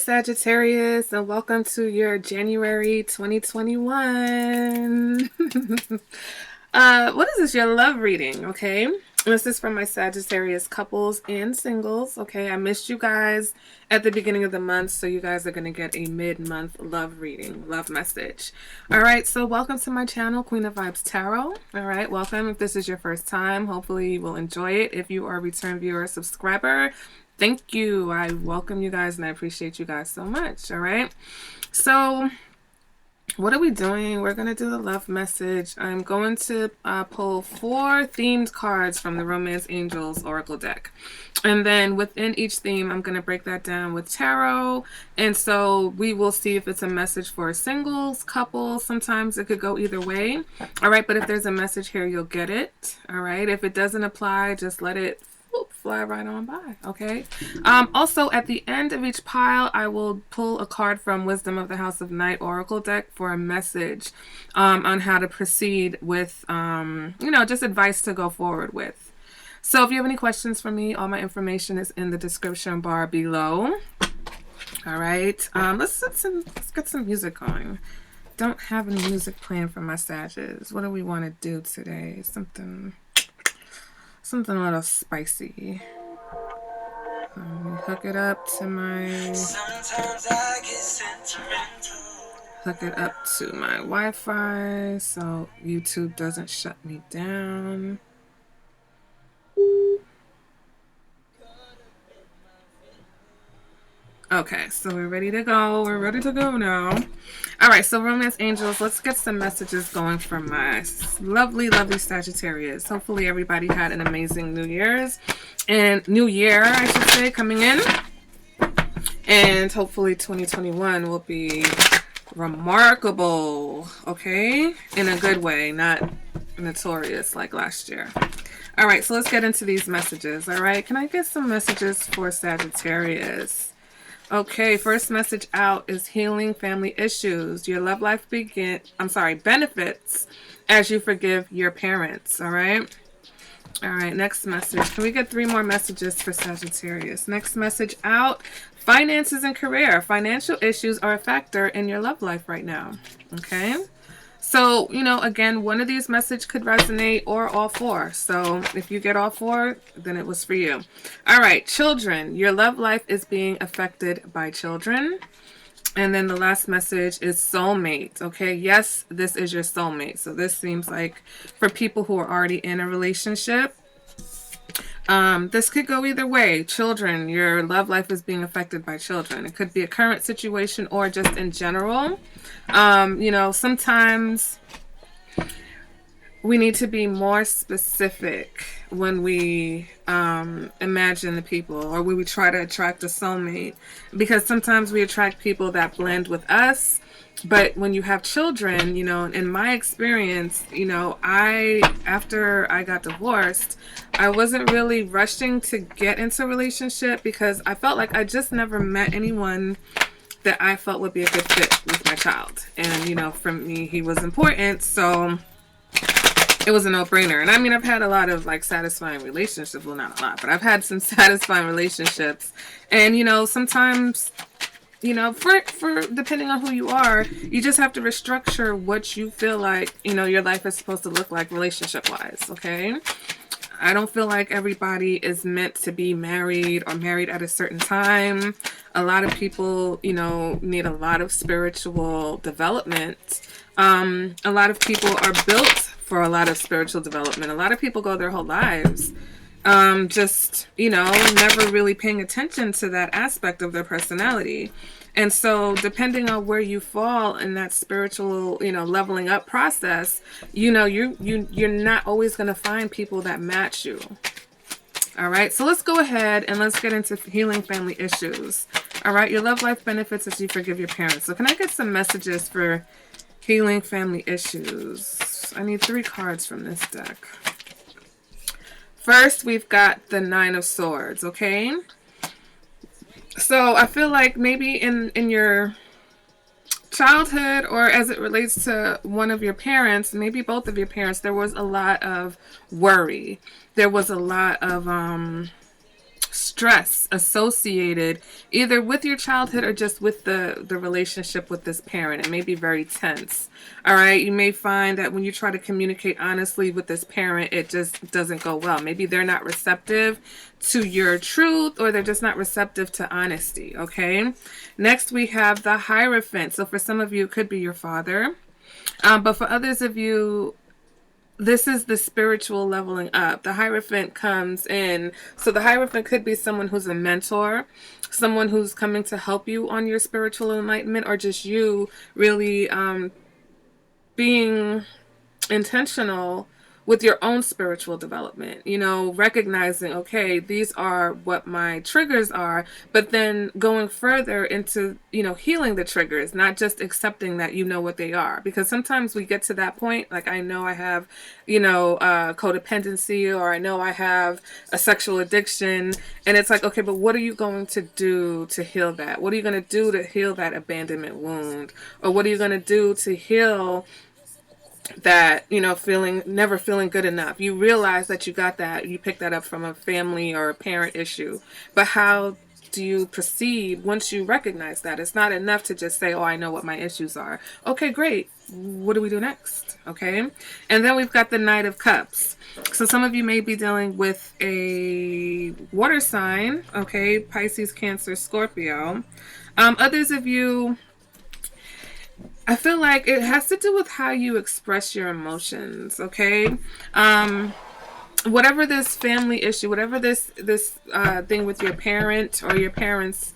Sagittarius, and welcome to your January 2021. What is this? Your love reading, okay? This is from my Sagittarius couples and singles, okay? I missed you guys at the beginning of the month, so you guys are going to get a mid-month love reading, love message. All right, so welcome to my channel, Queen of Vibes Tarot. All right, welcome. If this is your first time, hopefully you will enjoy it. If you are a return viewer or subscriber, thank you. I welcome you guys and I appreciate you guys so much. All right. So what are we doing? We're going to do the love message. I'm going to pull 4 themed cards from the Romance Angels Oracle deck. And then within each theme, I'm going to break that down with tarot. And so we will see if it's a message for singles, couples. Sometimes it could go either way. All right. But if there's a message here, you'll get it. All right. If it doesn't apply, just let it fly right on by. Okay. Also at the end of each pile, I will pull a card from Wisdom of the House of Night Oracle deck for a message on how to proceed with just advice to go forward with. So if you have any questions for me, all my information is in the description bar below. All right. Let's get some music going. Don't have any music playing for my Sages. What do we want to do today? Something a little spicy. Hook it up to my Wi-Fi so YouTube doesn't shut me down. Okay, so we're ready to go. We're ready to go now. All right, so Romance Angels, let's get some messages going from my lovely, lovely Sagittarius. Hopefully everybody had an amazing New Year's and New Year, I should say, coming in. And hopefully 2021 will be remarkable, okay? In a good way, not notorious like last year. All right, so let's get into these messages, all right? Can I get some messages for Sagittarius? Okay, first message out is healing family issues. Your love life benefits as you forgive your parents, all right? All right, next message. Can we get 3 more messages for Sagittarius? Next message out, finances and career. Financial issues are a factor in your love life right now, okay? So, again, one of these messages could resonate or all 4. So if you get all 4, then it was for you. All right, children. Your love life is being affected by children. And then the last message is soulmate. Okay, yes, this is your soulmate. So this seems like for people who are already in a relationship. This could go either way. Children, your love life is being affected by children. It could be a current situation or just in general. Sometimes we need to be more specific when we imagine the people or when we try to attract a soulmate, because sometimes we attract people that blend with us. But when you have children, in my experience, after I got divorced, I wasn't really rushing to get into a relationship because I felt like I just never met anyone that I felt would be a good fit with my child. And, for me, he was important. So it was a no-brainer. And I mean, I've had a lot of satisfying relationships. Well, not a lot, but I've had some satisfying relationships. And, sometimes, for depending on who you are, you just have to restructure what you feel like, your life is supposed to look like relationship-wise, okay? I don't feel like everybody is meant to be married or married at a certain time. A lot of people, need a lot of spiritual development. A lot of people are built for a lot of spiritual development. A lot of people go their whole lives never really paying attention to that aspect of their personality. And so depending on where you fall in that spiritual, leveling up process, you're not always going to find people that match you. All right. So let's go ahead and let's get into healing family issues. All right. Your love life benefits as you forgive your parents. So can I get some messages for healing family issues? I need 3 cards from this deck. First, we've got the 9 of Swords, okay? So I feel like maybe in your childhood or as it relates to one of your parents, maybe both of your parents, there was a lot of worry. There was a lot of stress associated either with your childhood or just with the relationship with this parent. It may be very tense. All right. You may find that when you try to communicate honestly with this parent, it just doesn't go well. Maybe they're not receptive to your truth, or they're just not receptive to honesty. Okay. Next, we have the Hierophant. So for some of you, it could be your father. But for others of you, this is the spiritual leveling up. The Hierophant comes in. So the Hierophant could be someone who's a mentor, someone who's coming to help you on your spiritual enlightenment, or just you really being intentional with your own spiritual development, you know, recognizing, okay, these are what my triggers are, but then going further into, you know, healing the triggers, not just accepting that you know what they are. Because sometimes we get to that point, like, I know I have, you know, codependency, or I know I have a sexual addiction, and it's like, okay, but what are you going to do to heal that? What are you going to do to heal that abandonment wound? Or what are you going to do to heal that, you know, never feeling good enough? You realize that you got that, you picked that up from a family or a parent issue, but how do you proceed once you recognize that? It's not enough to just say, oh, I know what my issues are. Okay, great. What do we do next? Okay. And then we've got the Knight of Cups. So some of you may be dealing with a water sign. Okay. Pisces, Cancer, Scorpio. Others of you, I feel like it has to do with how you express your emotions, okay? Whatever this family issue, whatever this thing with your parent or your parents,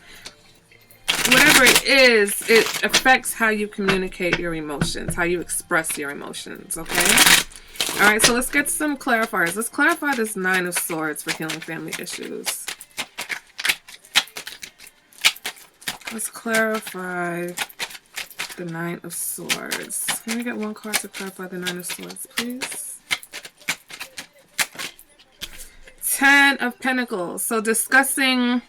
whatever it is, it affects how you communicate your emotions, how you express your emotions, okay? All right, so let's get some clarifiers. Let's clarify this Nine of Swords for healing family issues. Let's clarify the Nine of Swords. Can we get one card to clarify the Nine of Swords, please? Ten of Pentacles. So discussing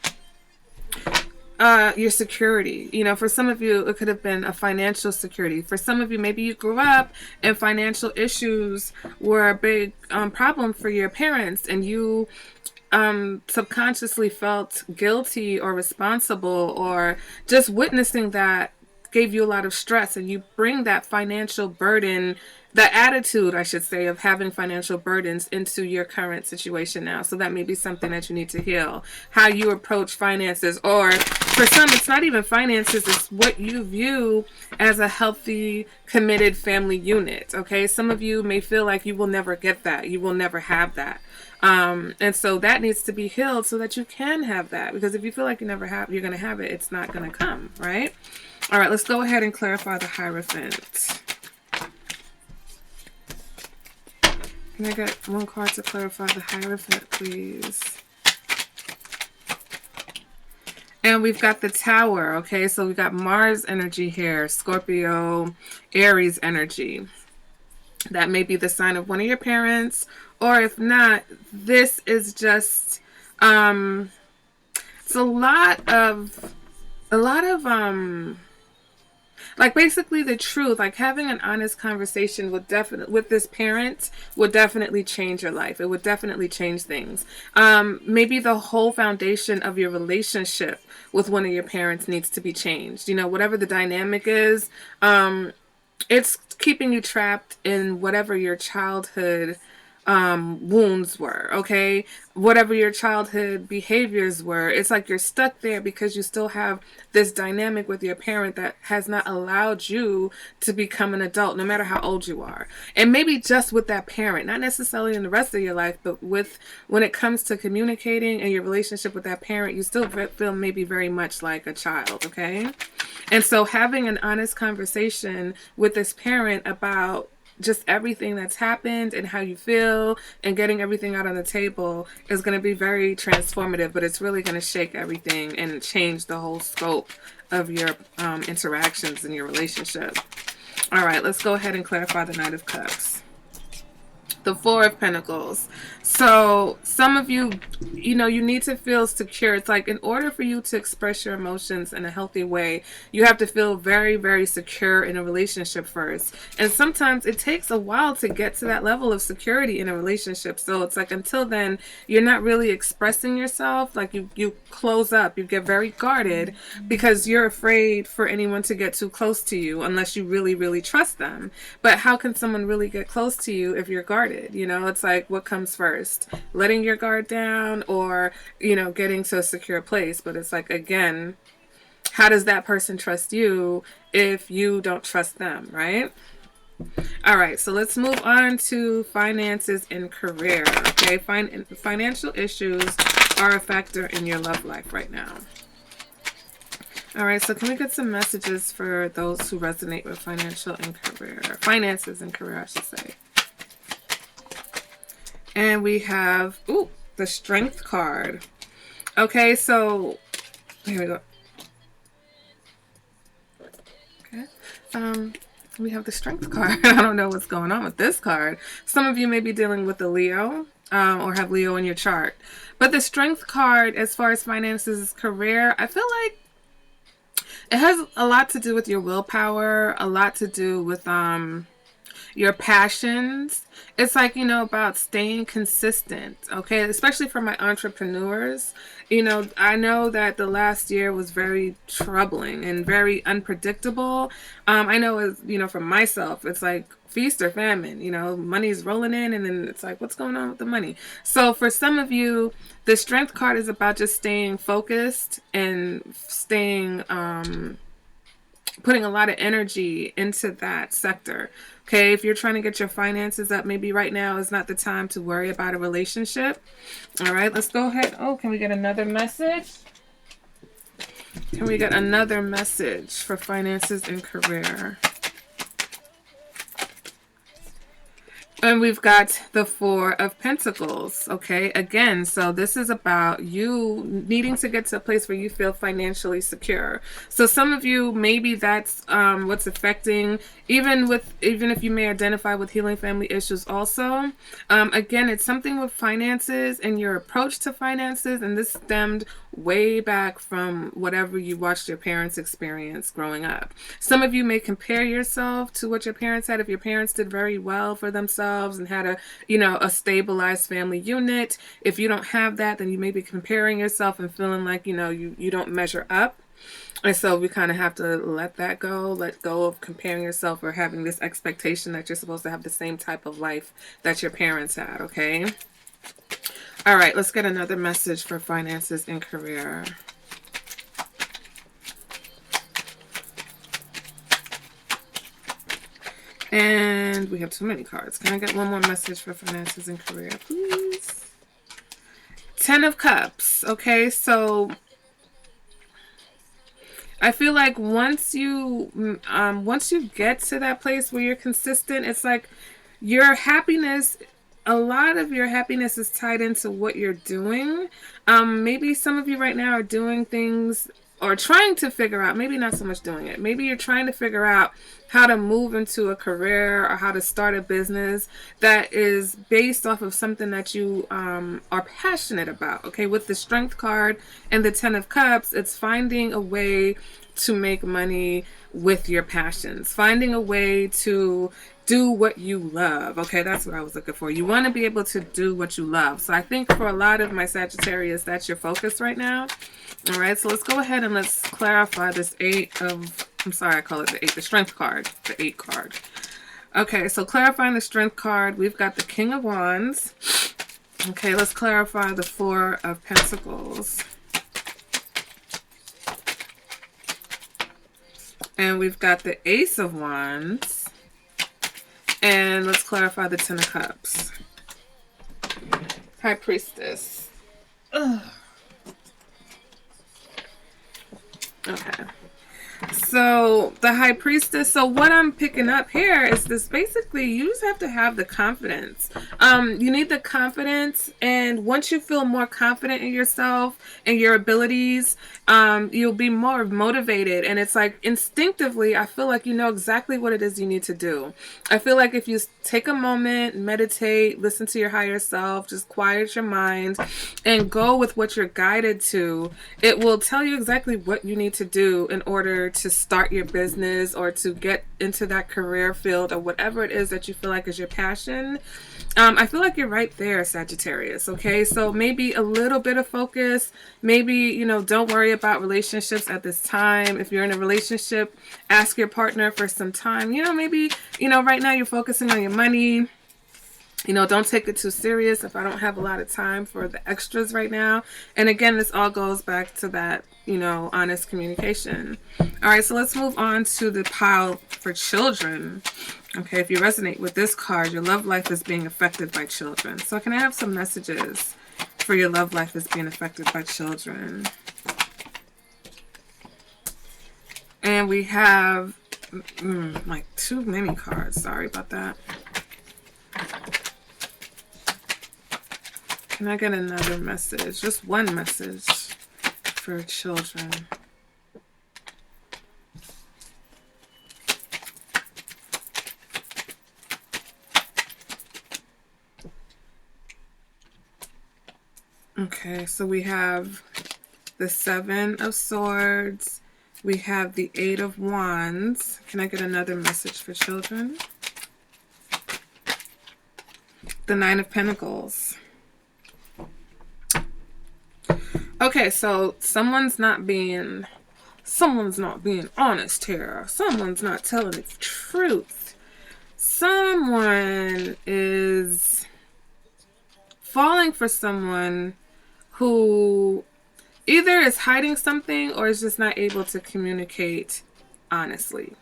your security. You know, for some of you, it could have been a financial security. For some of you, maybe you grew up and financial issues were a big problem for your parents, and you subconsciously felt guilty or responsible, or just witnessing that gave you a lot of stress, and you bring that financial burden, the attitude, I should say, of having financial burdens into your current situation now. So that may be something that you need to heal. How you approach finances, or for some, it's not even finances, it's what you view as a healthy, committed family unit. Okay, some of you may feel like you will never get that, you will never have that. And so that needs to be healed so that you can have that. Because if you feel like you're going to have it, it's not going to come, right? All right, let's go ahead and clarify the Hierophant. Can I get one card to clarify the Hierophant, please? And we've got the Tower, okay? So we've got Mars energy here, Scorpio, Aries energy. That may be the sign of one of your parents, or if not, this is just, it's a lot of, like basically the truth, like having an honest conversation with this parent would definitely change your life. It would definitely change things. Maybe the whole foundation of your relationship with one of your parents needs to be changed. You know, whatever the dynamic is, it's keeping you trapped in whatever your childhood wounds were, okay? Whatever your childhood behaviors were, it's like you're stuck there because you still have this dynamic with your parent that has not allowed you to become an adult, no matter how old you are. And maybe just with that parent, not necessarily in the rest of your life, but when it comes to communicating and your relationship with that parent, you still feel maybe very much like a child, okay? And so having an honest conversation with this parent about just everything that's happened and how you feel, and getting everything out on the table is going to be very transformative, but it's really going to shake everything and change the whole scope of your interactions in your relationship. All right, let's go ahead and clarify the Knight of Cups. The Four of Pentacles. So some of you, you know, you need to feel secure. It's like in order for you to express your emotions in a healthy way, you have to feel very, very secure in a relationship first. And sometimes it takes a while to get to that level of security in a relationship. So it's like until then, you're not really expressing yourself. Like you close up, you get very guarded because you're afraid for anyone to get too close to you unless you really, really trust them. But how can someone really get close to you if you're guarded? You know, it's like, what comes first? Letting your guard down or, you know, getting to a secure place? But it's like, again, how does that person trust you if you don't trust them, right? All right, so let's move on to finances and career. Okay, financial issues are a factor in your love life right now. All right, so can we get some messages for those who resonate with finances and career, I should say. And we have, the Strength card. Okay, so here we go. Okay. We have the Strength card. I don't know what's going on with this card. Some of you may be dealing with the Leo, or have Leo in your chart. But the Strength card, as far as finances, career, I feel like it has a lot to do with your willpower, a lot to do with your passions. It's like, you know, about staying consistent, okay? Especially for my entrepreneurs. You know, I know that the last year was very troubling and very unpredictable. I know, as you know, for myself, it's like feast or famine. You know, money's rolling in and then it's like, what's going on with the money? So for some of you, the Strength card is about just staying focused and staying, putting a lot of energy into that sector. Okay, if you're trying to get your finances up, maybe right now is not the time to worry about a relationship. All right, let's go ahead. Oh, can we get another message? Can we get another message for finances and career? And we've got the Four of Pentacles, okay? Again, so this is about you needing to get to a place where you feel financially secure. So some of you, maybe that's what's affecting, even if you may identify with healing family issues also. Again, it's something with finances and your approach to finances, and this stemmed way back from whatever you watched your parents experience growing up. Some of you may compare yourself to what your parents had. If your parents did very well for themselves and had a stabilized family unit, if you don't have that, then you may be comparing yourself and feeling like, you don't measure up. And so we kind of have to let that go, let go of comparing yourself or having this expectation that you're supposed to have the same type of life that your parents had, okay? All right, let's get another message for finances and career. And we have too many cards. Can I get one more message for finances and career, please? 10 of Cups. Okay, so I feel like once you get to that place where you're consistent, it's like your happiness, a lot of your happiness is tied into what you're doing. Maybe some of you right now are doing things or trying to figure out, maybe not so much doing it. Maybe you're trying to figure out how to move into a career or how to start a business that is based off of something that you are passionate about. Okay, with the Strength card and the 10 of Cups, it's finding a way to make money with your passions, finding a way to do what you love. Okay, that's what I was looking for. You want to be able to do what you love. So I think for a lot of my Sagittarius, that's your focus right now. All right, so let's go ahead and let's clarify this I call it the Strength card, the 8 card. Okay, so clarifying the Strength card, we've got the King of Wands. Okay, let's clarify the 4 of Pentacles. And we've got the Ace of Wands. And let's clarify the 10 of Cups. High Priestess. Ugh. Okay. So the High Priestess. So what I'm picking up here is this: basically, you just have to have the confidence. You need the confidence, and once you feel more confident in yourself and your abilities, you'll be more motivated. And it's like instinctively, I feel like you know exactly what it is you need to do. I feel like if you take a moment, meditate, listen to your higher self, just quiet your mind, and go with what you're guided to, it will tell you exactly what you need to do in order to start your business or to get into that career field or whatever it is that you feel like is your passion. I feel like you're right there, Sagittarius. Okay, so maybe a little bit of focus. Maybe, you know, don't worry about relationships at this time. If you're in a relationship, ask your partner for some time. You know, maybe, you know, right now you're focusing on your money. You know, don't take it too serious if I don't have a lot of time for the extras right now. And again, this all goes back to that, you know, honest communication. All right, so let's move on to the pile for children. Okay, if you resonate with this card, your love life is being affected by children. So can I have some messages for your love life is being affected by children? And we have like too many cards. Sorry about that. Can I get another message? Just one message for children. Okay, so we have the Seven of Swords. We have the Eight of Wands. Can I get another message for children? The Nine of Pentacles. Okay, so someone's not being honest here. Someone's not telling the truth. Someone is falling for someone who either is hiding something or is just not able to communicate honestly.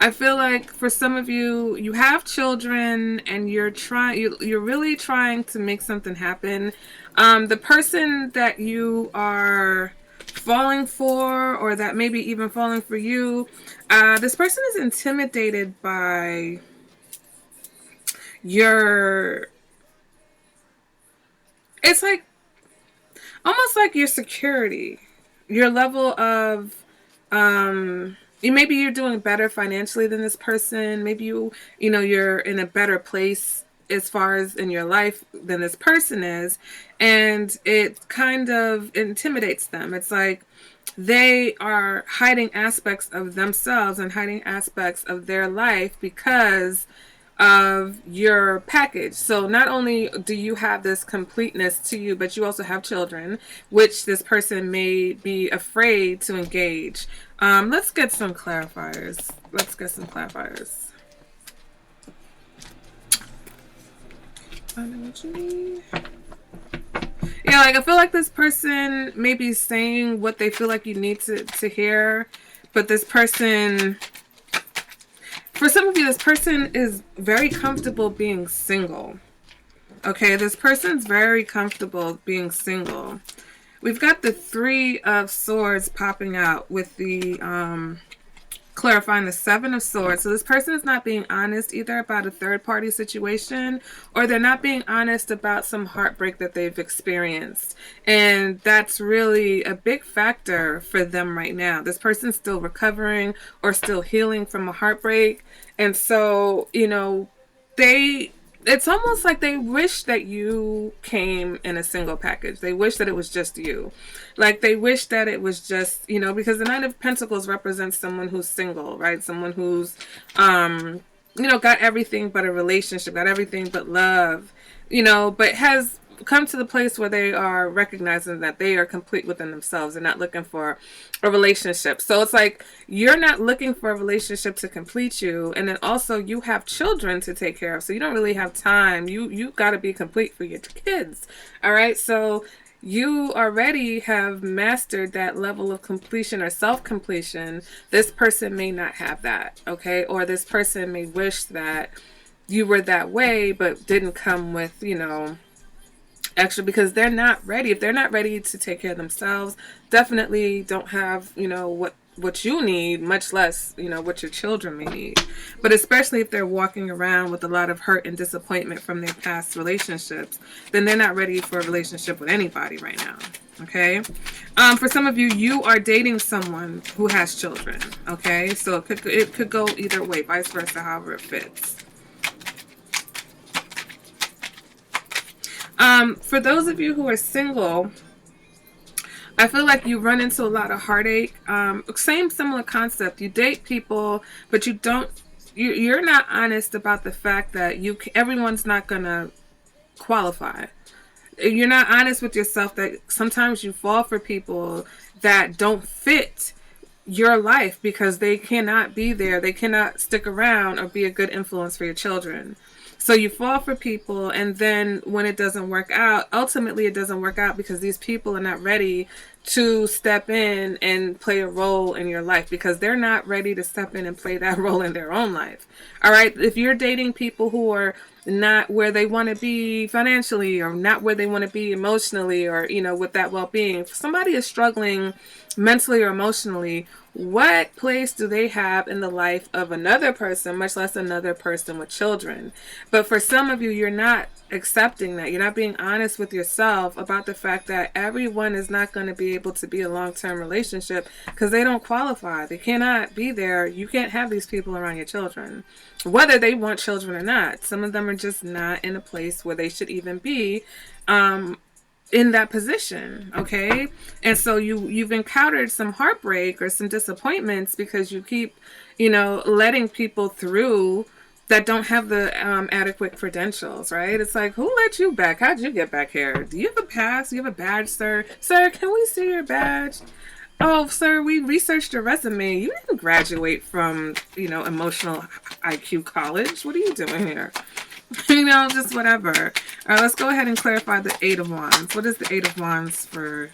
I feel like for some of you, you have children and you're really trying to make something happen. The person that you are falling for, or that maybe even falling for you, this person is intimidated by it's like almost like your security, your level of maybe you're doing better financially than this person. Maybe you know you're in a better place as far as in your life than this person is, and it kind of intimidates them. It's like they are hiding aspects of themselves and hiding aspects of their life because of your package. So not only do you have this completeness to you, but you also have children, which this person may be afraid to engage. Let's get some clarifiers. I know what you mean. Yeah, like I feel like this person may be saying what they feel like you need to hear, but this person, for some of you, this person is very comfortable being single. Okay, this person's very comfortable being single. We've got the Three of Swords popping out with the clarifying the Seven of Swords. So this person is not being honest either about a third-party situation, or they're not being honest about some heartbreak that they've experienced. And that's really a big factor for them right now. This person's still recovering or still healing from a heartbreak. And so, you know, it's almost like they wish that you came in a single package. They wish that it was just you. Like they wish that it was just, you know, because the Nine of Pentacles represents someone who's single, right? Someone who's, you know, got everything but a relationship, got everything but love, you know, but has come to the place where they are recognizing that they are complete within themselves and not looking for a relationship. So it's like you're not looking for a relationship to complete you, and then also you have children to take care of, so you don't really have time. You got to be complete for your kids. All right, so you already have mastered that level of completion or self-completion. This person may not have that, okay? Or this person may wish that you were that way but didn't come with, you know, extra because they're not ready. If they're not ready to take care of themselves, definitely don't have, what you need, much less, what your children may need. But especially if they're walking around with a lot of hurt and disappointment from their past relationships, then they're not ready for a relationship with anybody right now. Okay. For some of you, you are dating someone who has children. Okay. So it could go either way, vice versa, however it fits. For those of you who are single, I feel like you run into a lot of heartache. Same similar concept. You date people, but you're not honest about the fact that everyone's not gonna qualify. You're not honest with yourself that sometimes you fall for people that don't fit your life because they cannot be there. They cannot stick around or be a good influence for your children. So you fall for people, and then when it doesn't work out, ultimately it doesn't work out because these people are not ready to step in and play a role in your life because they're not ready to step in and play that role in their own life. All right. If you're dating people who are not where they want to be financially or not where they want to be emotionally or, with that well-being, if somebody is struggling mentally or emotionally, what place do they have in the life of another person, much less another person with children? But for some of you, you're not accepting that. You're not being honest with yourself about the fact that everyone is not going to be able to be a long-term relationship because they don't qualify. They cannot be there. You can't have these people around your children, whether they want children or not. Some of them are just not in a place where they should even be in that position. Okay. And so you've encountered some heartbreak or some disappointments because you keep, letting people through that don't have the adequate credentials, right? It's like, who let you back? How'd you get back here? Do you have a pass? Do you have a badge, sir? Sir, can we see your badge? Oh, sir, we researched your resume. You didn't graduate from, emotional IQ college. What are you doing here? Just whatever. All right, let's go ahead and clarify the Eight of Wands. What is the Eight of Wands for?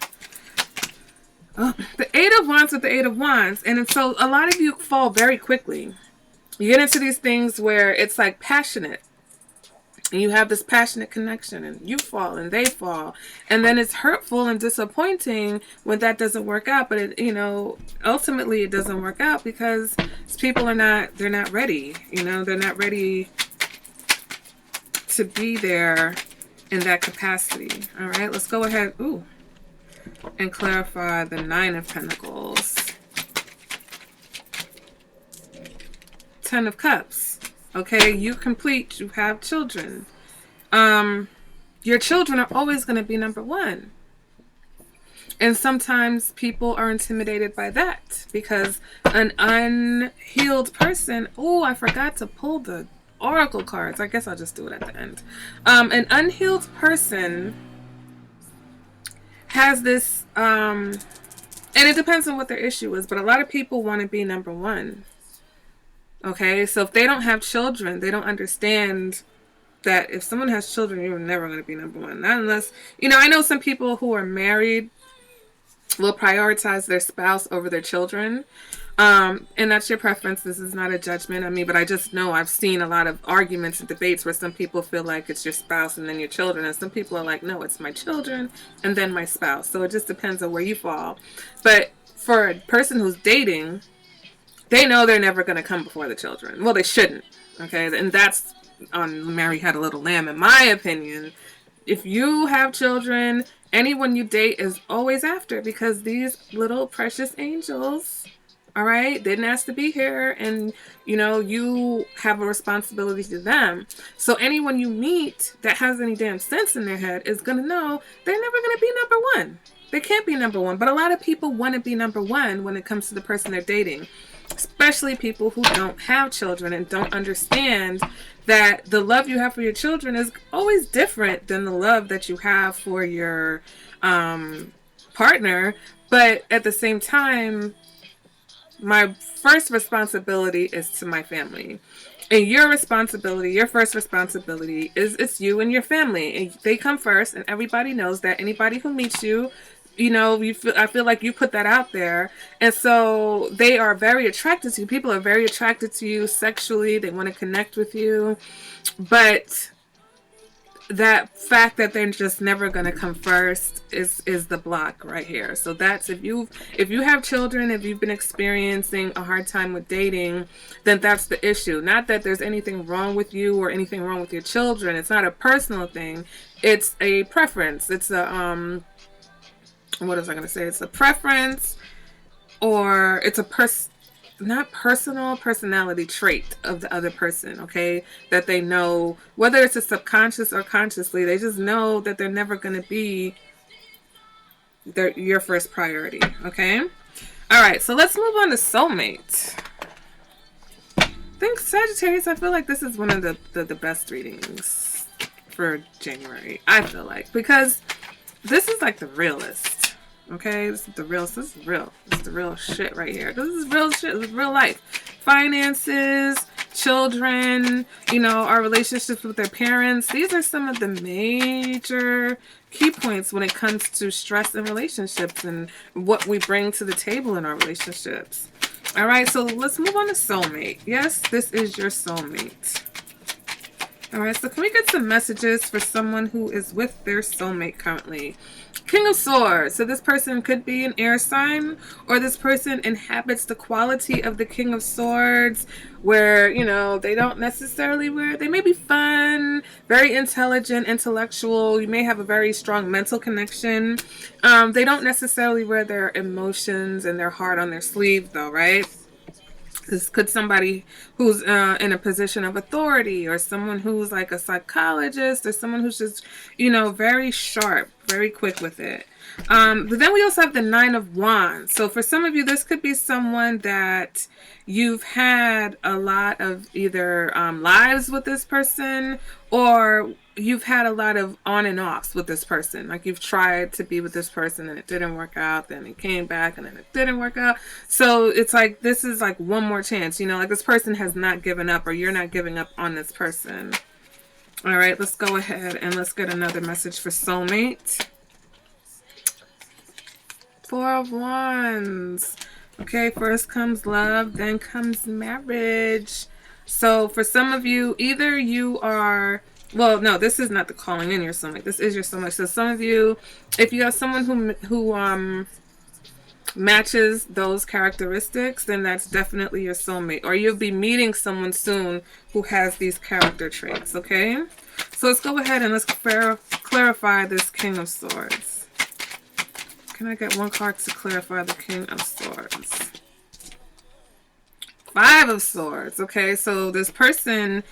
Oh, the Eight of Wands with the Eight of Wands. And so a lot of you fall very quickly. You get into these things where it's like passionate. And you have this passionate connection and you fall and they fall. And then it's hurtful and disappointing when that doesn't work out. But ultimately it doesn't work out because people they're not ready. They're not ready to be there in that capacity. All right, let's go ahead and clarify the Nine of Pentacles. Ten of Cups. Okay, you complete, you have children. Your children are always going to be number one. And sometimes people are intimidated by that because an unhealed person, I forgot to pull the oracle cards. I guess I'll just do it at the end. An unhealed person has this, and it depends on what their issue is, but a lot of people want to be number one. Okay, so if they don't have children, they don't understand that if someone has children, you're never going to be number one. Not unless, I know some people who are married will prioritize their spouse over their children. And that's your preference. This is not a judgment. But I just know I've seen a lot of arguments and debates where some people feel like it's your spouse and then your children. And some people are like, no, it's my children and then my spouse. So it just depends on where you fall. But for a person who's dating, they know they're never going to come before the children. Well, they shouldn't. Okay. And that's on Mary Had a Little Lamb. In my opinion, if you have children, anyone you date is always after because these little precious angels, all right, didn't ask to be here. And, you have a responsibility to them. So anyone you meet that has any damn sense in their head is going to know they're never going to be number one. They can't be number one. But a lot of people want to be number one when it comes to the person they're dating. Especially people who don't have children and don't understand that the love you have for your children is always different than the love that you have for your partner. But at the same time, my first responsibility is to my family. And your first responsibility is it's you and your family. And they come first, and everybody knows that. Anybody who meets you, I feel like you put that out there. And so they are very attracted to you. People are very attracted to you sexually. They want to connect with you. But that fact that they're just never going to come first is the block right here. So that's if you have children, if you've been experiencing a hard time with dating, then that's the issue. Not that there's anything wrong with you or anything wrong with your children. It's not a personal thing. It's a preference. It's a what was I going to say? It's a preference, or it's a not personal, personality trait of the other person, okay? That they know, whether it's a subconscious or consciously, they just know that they're never going to be your first priority, okay? All right, so let's move on to soulmate. I think Sagittarius, I feel like this is one of the best readings for January, I feel like, because this is like the realest. Okay, this is the real. This is real. This is the real shit right here. This is real shit. This is real life. Finances, children, you know, our relationships with their parents. These are some of the major key points when it comes to stress in relationships and what we bring to the table in our relationships. All right, so let's move on to soulmate. Yes, this is your soulmate. All right, so can we get some messages for someone who is with their soulmate currently? King of Swords. So this person could be an air sign, or this person inhabits the quality of the King of Swords, where, you know, they don't necessarily they may be fun, very intelligent, intellectual. You may have a very strong mental connection. They don't necessarily wear their emotions and their heart on their sleeve, though, right? This could somebody who's in a position of authority, or someone who's like a psychologist, or someone who's just, you know, very sharp, very quick with it. But then we also have the Nine of Wands. So for some of you, this could be someone that you've had a lot of either lives with this person, or you've had a lot of on and offs with this person. Like you've tried to be with this person and it didn't work out, then it came back and then it didn't work out. So it's like, this is like one more chance, you know, like this person has not given up, or you're not giving up on this person. All right, let's go ahead and let's get another message for soulmate. Four of Wands. Okay, first comes love, then comes marriage. So for some of you, either you are, well, no, this is not the calling in your soulmate. This is your soulmate. So some of you, if you have someone who matches those characteristics, then that's definitely your soulmate. Or you'll be meeting someone soon who has these character traits, okay? So let's go ahead and let's clarify this King of Swords. Can I get one card to clarify the King of Swords? Five of Swords. Okay, so this person,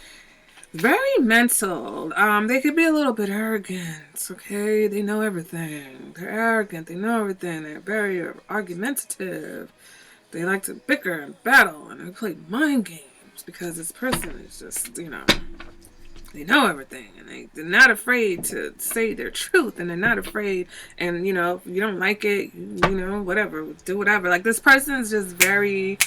very mental. They could be a little bit arrogant. Okay, they know everything. They're arrogant. They know everything. They're very argumentative. They like to bicker and battle, and they play mind games because this person is just, you know, they know everything, and they're not afraid to say their truth, and they're not afraid, and, you know, if you don't like it, you know, whatever, do whatever. Like, this person is just very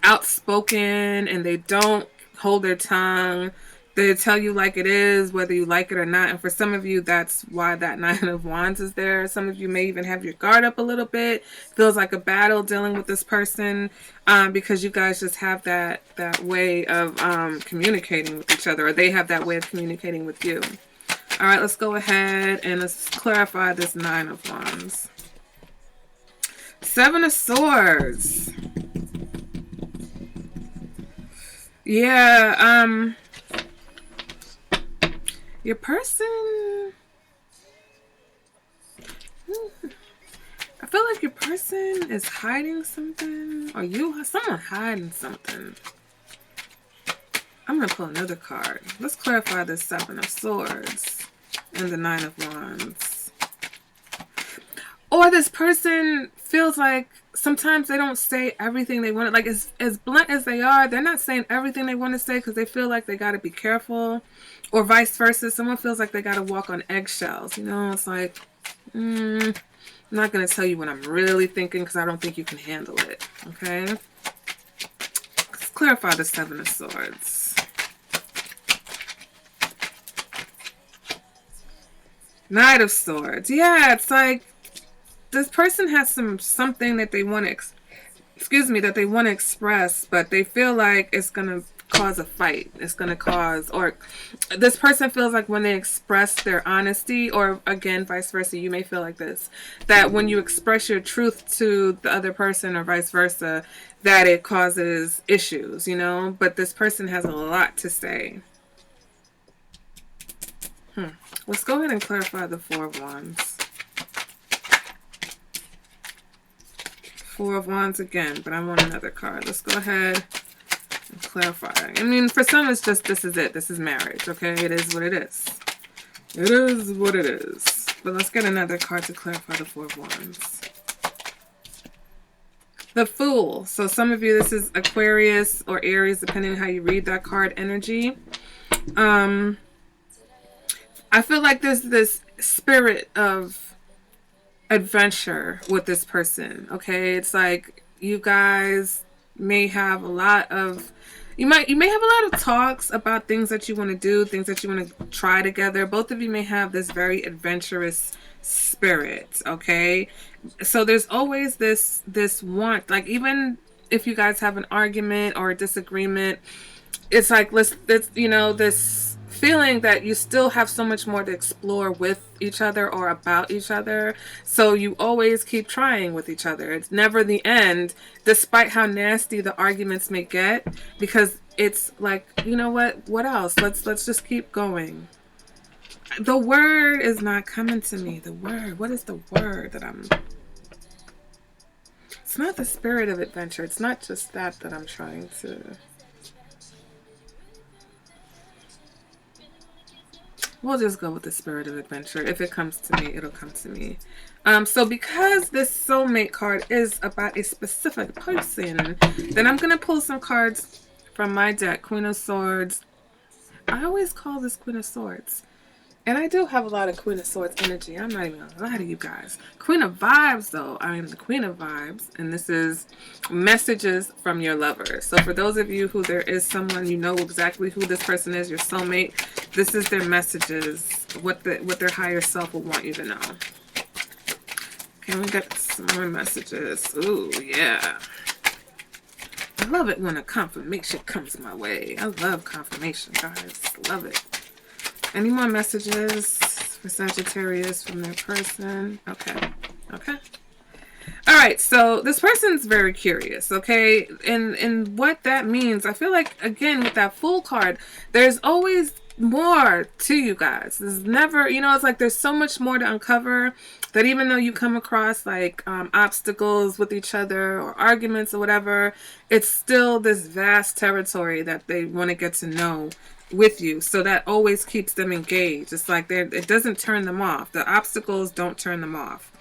outspoken, and they don't hold their tongue. They tell you like it is, whether you like it or not. And for some of you, that's why that Nine of Wands is there. Some of you may even have your guard up a little bit. Feels like a battle dealing with this person, because you guys just have that way of communicating with each other, or they have that way of communicating with you. All right, let's go ahead and let's clarify this Nine of Wands. Seven of Swords. Yeah, your person, I feel like your person is hiding something, or someone hiding something. I'm going to pull another card. Let's clarify this Seven of Swords and the Nine of Wands. Or this person feels like sometimes they don't say everything they want. Like, as blunt as they are, they're not saying everything they want to say because they feel like they got to be careful. Or vice versa. Someone feels like they got to walk on eggshells. You know, it's like, I'm not going to tell you what I'm really thinking because I don't think you can handle it. Okay? Let's clarify the Seven of Swords. Knight of Swords. Yeah, it's like this person has something that they want to, that they want to express, but they feel like it's going to cause a fight. It's going to cause, or this person feels like when they express their honesty, or again, vice versa, you may feel like this, that when you express your truth to the other person or vice versa, that it causes issues, you know, but this person has a lot to say. Let's go ahead and clarify the Four of Wands. Four of Wands again, but I want another card. Let's go ahead and clarify. I mean, for some, it's just, this is it. This is marriage, okay? It is what it is. It is what it is. But let's get another card to clarify the Four of Wands. The Fool. So some of you, this is Aquarius or Aries, depending on how you read that card energy. I feel like there's this spirit of adventure with this person, okay? It's like you guys may have a lot of, you may have a lot of talks about things that you want to do, things that you want to try together. Both of you may have this very adventurous spirit, okay? So there's always this want, like even if you guys have an argument or a disagreement, it's like let's you know, this feeling that you still have so much more to explore with each other or about each other. So you always keep trying with each other. It's never the end, despite how nasty the arguments may get, because it's like, you know what else? Let's just keep going. The word is not coming to me. The word. What is the word that I'm... It's not the spirit of adventure. It's not just that I'm trying to... We'll just go with the spirit of adventure. If it comes to me, it'll come to me. So because this soulmate card is about a specific person, then I'm going to pull some cards from my deck. Queen of Swords. I always call this Queen of Swords. And I do have a lot of Queen of Swords energy. I'm not even going to lie to you guys. Queen of Vibes, though. I am the Queen of Vibes. And this is messages from your lover. So for those of you who there is someone, you know exactly who this person is, your soulmate. This is their messages, what their higher self will want you to know. Okay, we got some more messages. Ooh, yeah. I love it when a confirmation comes my way. I love confirmation, guys. Love it. Any more messages for Sagittarius from their person? Okay. Okay. All right. So this person's very curious. Okay. And what that means, I feel like, again, with that Fool card, there's always more to you guys. There's never, you know, it's like there's so much more to uncover, that even though you come across like obstacles with each other or arguments or whatever, it's still this vast territory that they want to get to know with you. So that always keeps them engaged. It's like it doesn't turn them off. The obstacles don't turn them off.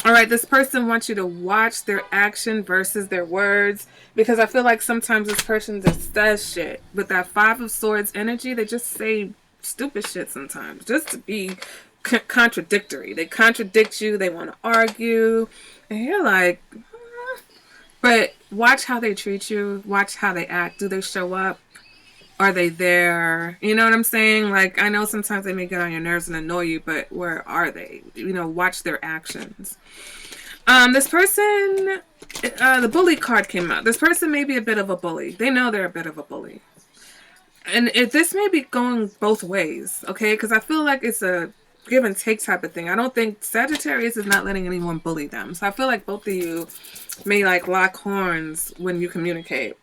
All right, this person wants you to watch their action versus their words, because I feel like sometimes this person just says shit. With that Five of Swords energy, they just say stupid shit sometimes just to be contradictory. They contradict you. They want to argue. And you're like, but watch how they treat you. Watch how they act. Do they show up? Are they there? You know what I'm saying? Like, I know sometimes they may get on your nerves and annoy you, but where are they? You know, watch their actions. This person, the bully card came out. This person may be a bit of a bully. They know they're a bit of a bully. And this may be going both ways, okay? Because I feel like it's a give and take type of thing. I don't think Sagittarius is not letting anyone bully them. So I feel like both of you may like lock horns when you communicate.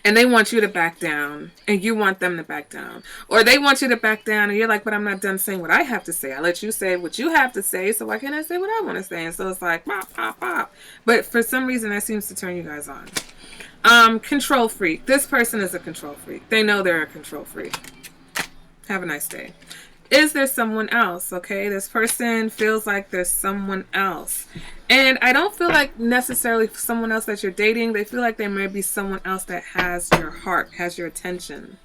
And they want you to back down, and you want them to back down. Or they want you to back down, and you're like, but I'm not done saying what I have to say. I let you say what you have to say, so why can't I say what I want to say? And so it's like, pop, pop, pop. But for some reason, that seems to turn you guys on. Control freak. This person is a control freak. They know they're a control freak. Have a nice day. Is there someone else? Okay, this person feels like there's someone else. And I don't feel like necessarily someone else that you're dating. They feel like there may be someone else that has your heart, has your attention.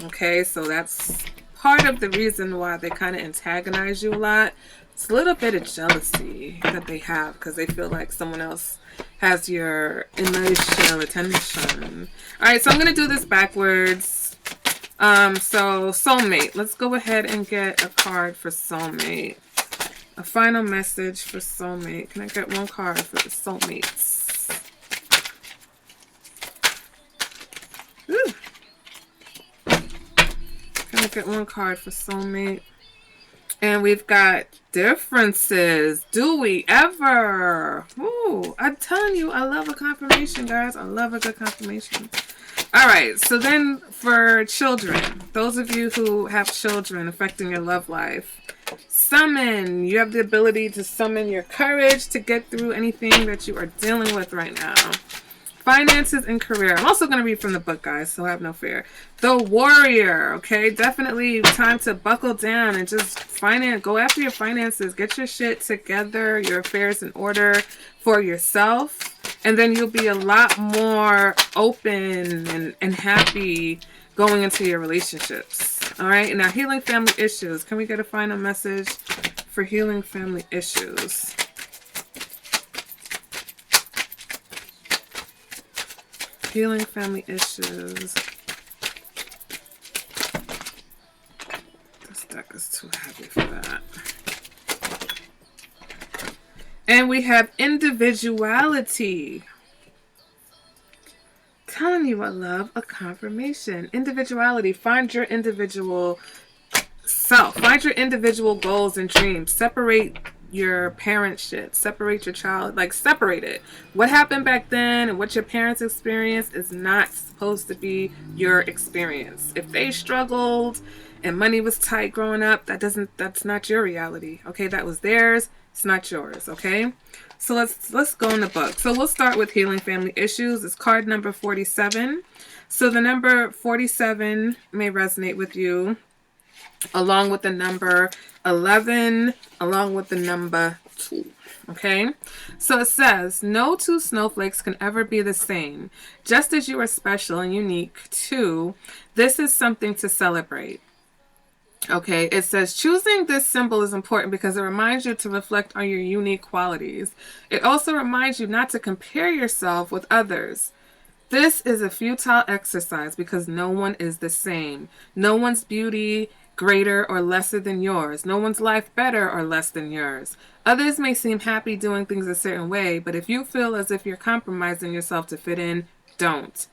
Okay, so that's part of the reason why they kind of antagonize you a lot. It's a little bit of jealousy that they have because they feel like someone else has your emotional attention. All right, so I'm going to do this backwards. So soulmate, let's go ahead and get a card for soulmate. A final message for soulmate. Can I get one card for the soulmates? Look at one card for soulmate. And we've got differences. Do we ever? Ooh, I'm telling you, I love a confirmation, guys. I love a good confirmation. All right, so then for children, those of you who have children affecting your love life, summon. You have the ability to summon your courage to get through anything that you are dealing with right now. Finances and career. I'm also going to read from the book, guys, so have no fear. The warrior, okay? Definitely time to buckle down and just go after your finances. Get your shit together, your affairs in order for yourself. And then you'll be a lot more open and happy going into your relationships. All right? Now, healing family issues. Can we get a final message for healing family issues? Healing family issues. This deck is too heavy for that. And we have individuality. Telling you I love a confirmation. Individuality. Find your individual self. Find your individual goals and dreams. Separate your parent shit. Separate your child. Like, separate it. What happened back then and what your parents experienced is not supposed to be your experience. If they struggled and money was tight growing up, that's not your reality. Okay, that was theirs. It's not yours. Okay, so let's go in the book. So we'll start with healing family issues. It's card number 47. So the number 47 may resonate with you, along with the number 11, along with the number 2. Okay, so it says, no two snowflakes can ever be the same. Just as you are special and unique too, this is something to celebrate. Okay, it says choosing this symbol is important because it reminds you to reflect on your unique qualities. It also reminds you not to compare yourself with others. This is a futile exercise because no one is the same. No one's beauty greater or lesser than yours. No one's life better or less than yours. Others may seem happy doing things a certain way, but if you feel as if you're compromising yourself to fit in, don't.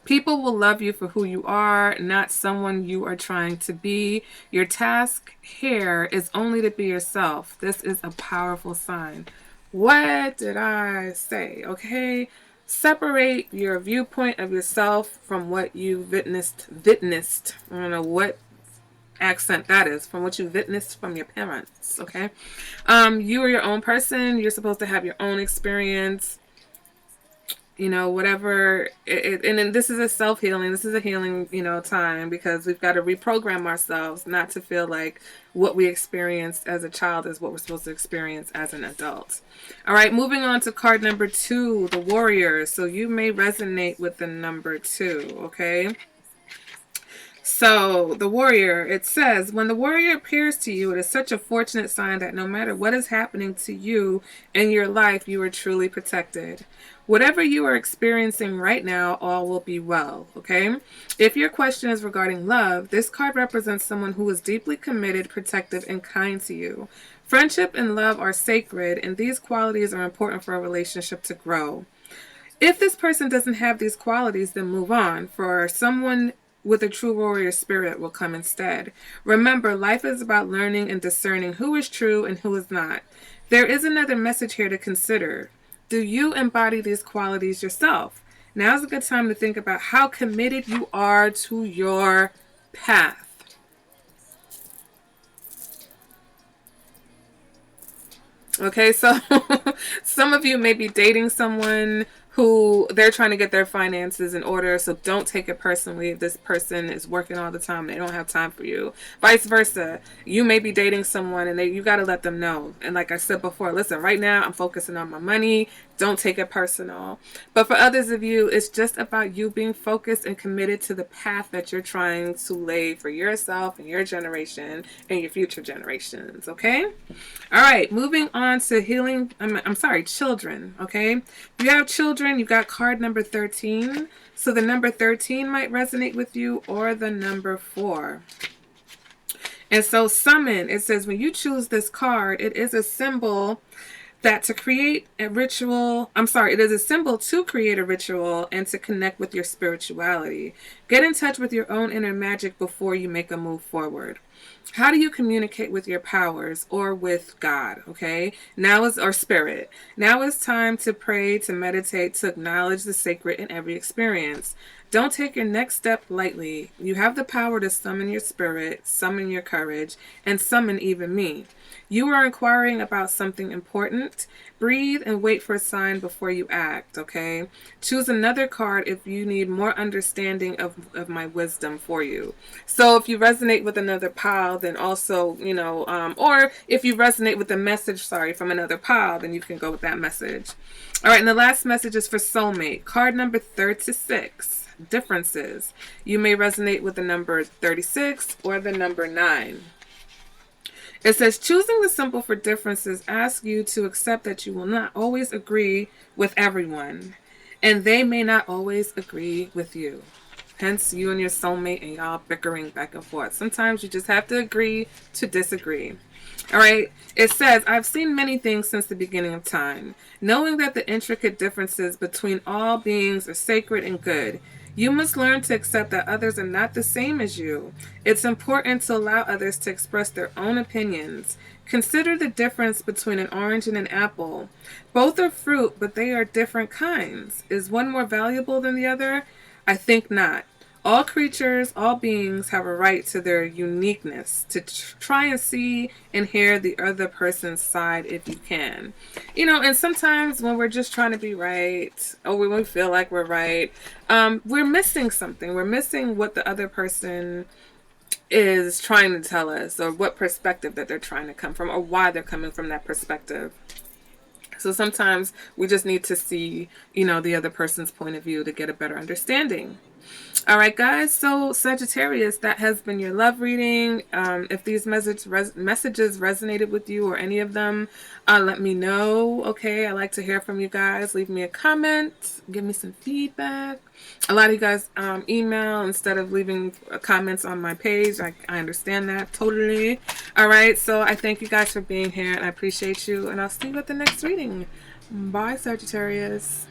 People will love you for who you are, not someone you are trying to be. Your task here is only to be yourself. This is a powerful sign. What did I say? Okay? Separate your viewpoint of yourself from what you witnessed. I don't know what accent that is, from what you witnessed from your parents. Okay? You are your own person. You're supposed to have your own experience. You know, whatever, and then this is a self-healing, this is a healing, time, because we've got to reprogram ourselves not to feel like what we experienced as a child is what we're supposed to experience as an adult. All right, moving on to card number 2, the warrior. So you may resonate with the number 2, okay? So the warrior, it says, when the warrior appears to you, it is such a fortunate sign that no matter what is happening to you in your life, you are truly protected. Whatever you are experiencing right now, all will be well, okay? If your question is regarding love, this card represents someone who is deeply committed, protective, and kind to you. Friendship and love are sacred, and these qualities are important for a relationship to grow. If this person doesn't have these qualities, then move on. For someone with a true warrior spirit will come instead. Remember, life is about learning and discerning who is true and who is not. There is another message here to consider. Do you embody these qualities yourself? Now's a good time to think about how committed you are to your path. Okay, so some of you may be dating someone who they're trying to get their finances in order, so don't take it personally if this person is working all the time. They don't have time for you. Vice versa. You may be dating someone and you got to let them know. And like I said before, listen, right now I'm focusing on my money. Don't take it personal. But for others of you, it's just about you being focused and committed to the path that you're trying to lay for yourself and your generation and your future generations, okay? All right, moving on to healing, children, okay? If you have children, you've got card number 13. So the number 13 might resonate with you, or the number 4. And so summon, it says when you choose this card, it is a symbol That to create a ritual, it is a symbol to create a ritual and to connect with your spirituality. Get in touch with your own inner magic before you make a move forward. How do you communicate with your powers or with God? Okay. Or spirit. Now is time to pray, to meditate, to acknowledge the sacred in every experience. Don't take your next step lightly. You have the power to summon your spirit, summon your courage, and summon even me. You are inquiring about something important. Breathe and wait for a sign before you act, okay? Choose another card if you need more understanding of my wisdom for you. So if you resonate with another pile, then also, or if you resonate with the message, from another pile, then you can go with that message. All right, and the last message is for soulmate. Card number 36. Differences. You may resonate with the number 36 or the number 9. It says, choosing the symbol for differences asks you to accept that you will not always agree with everyone, and they may not always agree with you. Hence, you and your soulmate and y'all bickering back and forth. Sometimes you just have to agree to disagree. All right. It says, I've seen many things since the beginning of time, knowing that the intricate differences between all beings are sacred and good. You must learn to accept that others are not the same as you. It's important to allow others to express their own opinions. Consider the difference between an orange and an apple. Both are fruit, but they are different kinds. Is one more valuable than the other? I think not. All creatures, all beings have a right to their uniqueness, to try and see and hear the other person's side if you can. And sometimes when we're just trying to be right, or when we feel like we're right, we're missing something. We're missing what the other person is trying to tell us, or what perspective that they're trying to come from, or why they're coming from that perspective. So sometimes we just need to see, the other person's point of view to get a better understanding. All right, guys. So Sagittarius, that has been your love reading. If these messages resonated with you or any of them, let me know. Okay, I like to hear from you guys. Leave me a comment. Give me some feedback. A lot of you guys email instead of leaving comments on my page. I understand that totally. All right, so I thank you guys for being here, and I appreciate you, and I'll see you at the next reading. Bye, Sagittarius.